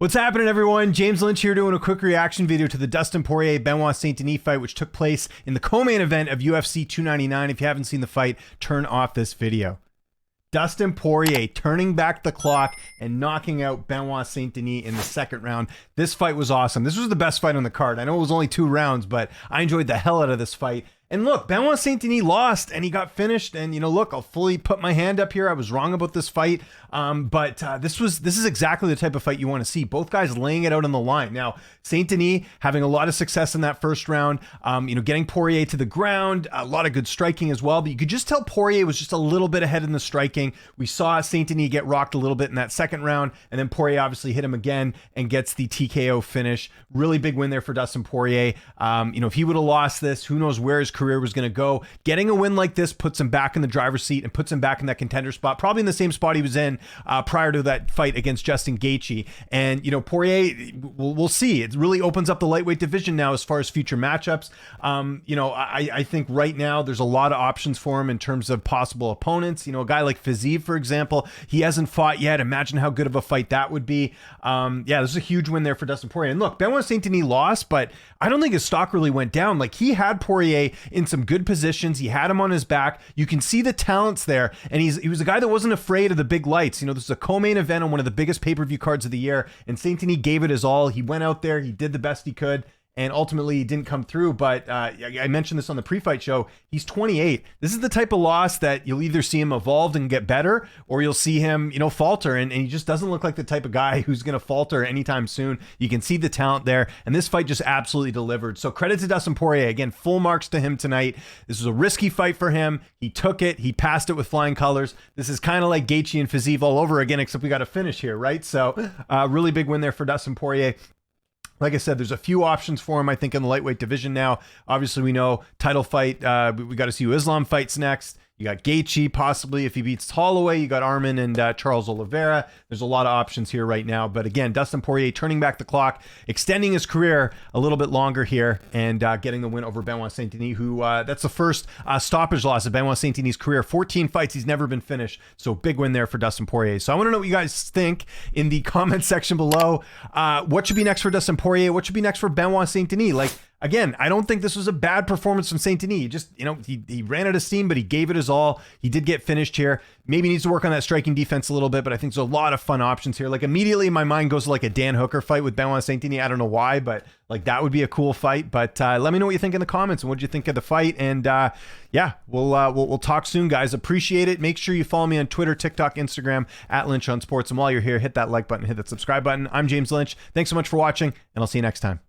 What's happening, everyone? James Lynch here doing a quick reaction video to the Dustin Poirier Benoit Saint Denis fight, which took place in the co-main event of UFC 299. If you haven't seen the fight, turn off this video. Dustin Poirier turning back the clock and knocking out Benoit Saint Denis in the second round. This fight was awesome. This was the best fight on the card. I know it was only 2 rounds, but I enjoyed the hell out of this fight. And look, Benoit Saint Denis lost and he got finished. And, you know, look, I'll fully put my hand up here. I was wrong about this fight. But this is exactly the type of fight you want to see. Both guys laying it out on the line. Now, Saint Denis having a lot of success in that first round, you know, getting Poirier to the ground, a lot of good striking as well. But you could just tell Poirier was just a little bit ahead in the striking. We saw Saint Denis get rocked a little bit in that second round. And then Poirier obviously hit him again and gets the TKO finish. Really big win there for Dustin Poirier. You know, if he would have lost this, who knows where his career was going to go. Getting a win like this puts him back in the driver's seat and puts him back in that contender spot, probably in the same spot he was in prior to that fight against Justin Gaethje. And, you know, Poirier, we'll see. It really opens up the lightweight division now as far as future matchups. You know, I think right now there's a lot of options for him in terms of possible opponents. You know, a guy like Fiziev, for example, he hasn't fought yet. Imagine how good of a fight that would be. Yeah, this is a huge win there for Dustin Poirier. And look, Benoit Saint Denis lost, but I don't think his stock really went down. Like, he had Poirier in some good positions. He had him on his back. You can see the talents there. And he was a guy that wasn't afraid of the big lights. You know, this is a co-main event on one of the biggest pay-per-view cards of the year. And Saint Denis gave it his all. He went out there. He did the best he could. And ultimately, he didn't come through. But I mentioned this on the pre-fight show. He's 28. This is the type of loss that you'll either see him evolve and get better, or you'll see him, you know, falter. And he just doesn't look like the type of guy who's going to falter anytime soon. You can see the talent there. And this fight just absolutely delivered. So credit to Dustin Poirier. Again, full marks to him tonight. This was a risky fight for him. He took it. He passed it with flying colors. This is kind of like Gaethje and Fiziev all over again, except we got to finish here, right? So really big win there for Dustin Poirier. Like I said, there's a few options for him, I think, in the lightweight division now. Obviously, we know title fight. We got to see who Islam fights next. You got Gaethje, possibly, if he beats Holloway. You got Arman and Charles Oliveira. There's a lot of options here right now. But again, Dustin Poirier turning back the clock, extending his career a little bit longer here, and getting the win over Benoit Saint Denis, who that's the first stoppage loss of Benoit Saint Denis' career. 14 fights, he's never been finished. So big win there for Dustin Poirier. So I want to know what you guys think in the comment section below. What should be next for Dustin Poirier? What should be next for Benoit Saint Denis? Like, again, I don't think this was a bad performance from Saint Denis. He just, you know, he ran out of steam, but he gave it his all. He did get finished here. Maybe needs to work on that striking defense a little bit, but I think there's a lot of fun options here. Like, immediately my mind goes to like a Dan Hooker fight with Benoit Saint Denis. I don't know why, but like that would be a cool fight. But let me know what you think in the comments and what you think of the fight. And yeah, we'll talk soon, guys. Appreciate it. Make sure you follow me on Twitter, TikTok, Instagram @LynchOnSports. And while you're here, hit that like button, hit that subscribe button. I'm James Lynch. Thanks so much for watching, and I'll see you next time.